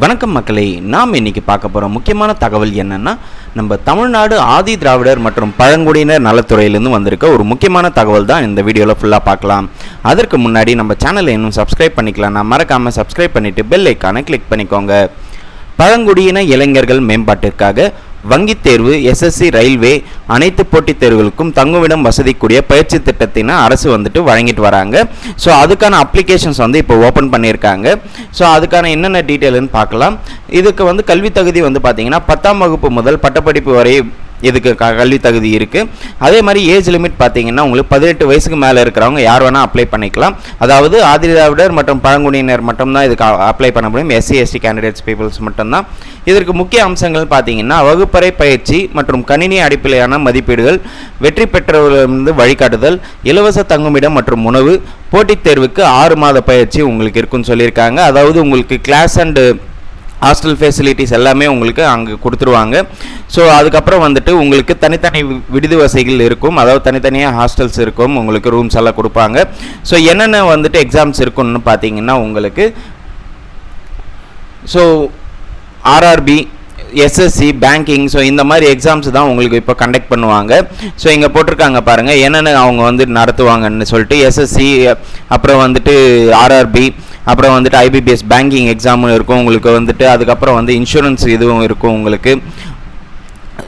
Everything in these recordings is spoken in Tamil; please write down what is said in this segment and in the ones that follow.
வணக்கம் மக்களே, நாம் இன்னைக்கு பார்க்க போகிற முக்கியமான தகவல் என்னன்னா, நம்ம தமிழ்நாடு ஆதி திராவிடர் மற்றும் பழங்குடியினர் நலத்துறையிலேருந்து வந்திருக்க ஒரு முக்கியமான தகவல் தான் இந்த வீடியோவில் ஃபுல்லாக பார்க்கலாம். அதற்கு முன்னாடி நம்ம சேனலை இன்னும் சப்ஸ்கிரைப் பண்ணிக்கலாம். நான் மறக்காமல் சப்ஸ்கிரைப் பண்ணிவிட்டு பெல் ஐக்கானை கிளிக் பண்ணிக்கோங்க. பழங்குடியின இளைஞர்கள் மேம்பாட்டிற்காக வங்கி தேர்வு, எஸ்எஸ்சி, ரயில்வே அனைத்து போட்டித் தேர்வுகளுக்கும் தங்குமிடம் வசதிக்கூடிய பயிற்சி திட்டத்தினை அரசு வழங்கிட்டு வராங்க. ஸோ அதுக்கான அப்ளிகேஷன்ஸ் இப்போ ஓப்பன் பண்ணியிருக்காங்க. ஸோ அதுக்கான என்னென்ன டீட்டெயில்னு பார்க்கலாம். இதுக்கு கல்வி தகுதி பார்த்தீங்கன்னா 10ஆம் வகுப்பு முதல் பட்டப்படிப்பு வரை இதுக்கு கல்வி தகுதி இருக்குது. அதே மாதிரி ஏஜ் லிமிட் பார்த்தீங்கன்னா உங்களுக்கு 18 வயசுக்கு மேலே இருக்கிறவங்க யார் வேணால் அப்ளை பண்ணிக்கலாம். அதாவது ஆதி திராவிடர் மற்றும் பழங்குடியினர் மட்டும்தான் இதுக்கு அப்ளை பண்ண முடியும். எஸ்சி எஸ்டி கேண்டிடேட்ஸ் பீப்புள்ஸ் மட்டும்தான். இதற்கு முக்கிய அம்சங்கள் பார்த்தீங்கன்னா வகுப்பறை பயிற்சி மற்றும் கணினி அடிப்படையிலான மதிப்பீடுகள், வெற்றி பெற்றவர்களிருந்து வழிகாட்டுதல், இலவச தங்குமிடம் மற்றும் உணவு, போட்டித் தேர்வுக்கு 6 மாத பயிற்சி உங்களுக்கு இருக்குன்னு சொல்லியிருக்காங்க. அதாவது உங்களுக்கு கிளாஸ் அண்டு ஹாஸ்டல் ஃபெசிலிட்டிஸ் எல்லாமே உங்களுக்கு அங்கே கொடுத்துருவாங்க. ஸோ அதுக்கப்புறம் உங்களுக்கு தனித்தனி விடுதி வசதிகள் இருக்கும். அதாவது தனித்தனியாக ஹாஸ்டல்ஸ் இருக்கும், உங்களுக்கு ரூம்ஸ் எல்லாம் கொடுப்பாங்க. ஸோ என்னென்ன எக்ஸாம்ஸ் இருக்குன்னு பார்த்தீங்கன்னா உங்களுக்கு ஆர்ஆர்பி, எஸ்எஸ்சி, பேங்கிங், ஸோ இந்த மாதிரி எக்ஸாம்ஸ் தான் உங்களுக்கு இப்போ கண்டக்ட் பண்ணுவாங்க. ஸோ இங்கே போட்டிருக்காங்க பாருங்கள் என்னென்ன அவங்க நடத்துவாங்கன்னு சொல்லிட்டு. எஸ்எஸ்சி, அப்புறம் ஆர்ஆர்பி, அப்புறம் ஐபிபிஎஸ் பேங்கிங் எக்ஸாமும் இருக்கும் உங்களுக்கு அதுக்கப்புறம் இன்சூரன்ஸ் இதுவும் இருக்கும் உங்களுக்கு.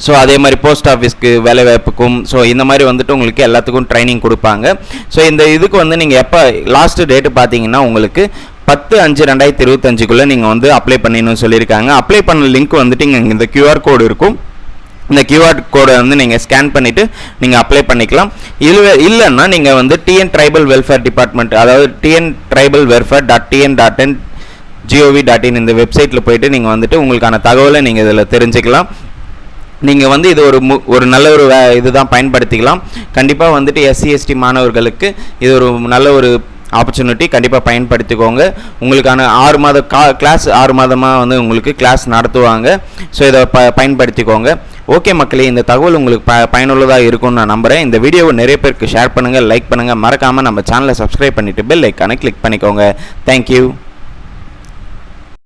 ஸோ அதே மாதிரி போஸ்ட் ஆஃபீஸ்க்கு வேலைவாய்ப்புக்கும் ஸோ இந்த மாதிரி உங்களுக்கு எல்லாத்துக்கும் ட்ரைனிங் கொடுப்பாங்க. ஸோ இந்த இதுக்கு நீங்கள் எப்போ லாஸ்ட் டேட்டு பார்த்தீங்கன்னா உங்களுக்கு 10/5/2025 நீங்கள் அப்ளை பண்ணிடணும்னு சொல்லியிருக்காங்க. அப்ளை பண்ண லிங்க் இங்கே இந்த QR கோடு இருக்கும். இந்த QR கோடை நீங்கள் ஸ்கேன் பண்ணிவிட்டு நீங்கள் அப்ளை பண்ணிக்கலாம். இல்லைன்னா நீங்கள் டிஎன் ட்ரைபல் வெல்ஃபேர் டிபார்ட்மெண்ட், அதாவது TN-Tribal-Welfare.tn.gov.in இந்த வெப்சைட்டில் போயிட்டு நீங்கள் உங்களுக்கான தகவலை நீங்கள் இதில் தெரிஞ்சுக்கலாம். நீங்கள் இது ஒரு நல்ல ஒரு இதுதான் பயன்படுத்திக்கலாம். கண்டிப்பாக எஸ்சி எஸ்டி மாணவர்களுக்கு இது ஒரு நல்ல ஒரு ஆப்பர்ச்சுனிட்டி. கண்டிப்பாக பயன்படுத்திக்கோங்க. உங்களுக்கான 6 மாத கிளாஸ் 6 மாதமாக உங்களுக்கு கிளாஸ் நடத்துவாங்க. ஸோ இதை பயன்படுத்திக்கோங்க. ஓகே மக்களே, இந்த தகவல் உங்களுக்கு பயனுள்ளதாக இருக்கும்னு நான் நம்புகிறேன். இந்த வீடியோவை நிறைய பேருக்கு ஷேர் பண்ணுங்கள், லைக் பண்ணுங்கள். மறக்காமல் நம்ம சேனலை சப்ஸ்கிரைப் பண்ணிவிட்டு பெல் ஐக்கானை கிளிக் பண்ணிக்கோங்க. தேங்க்யூ.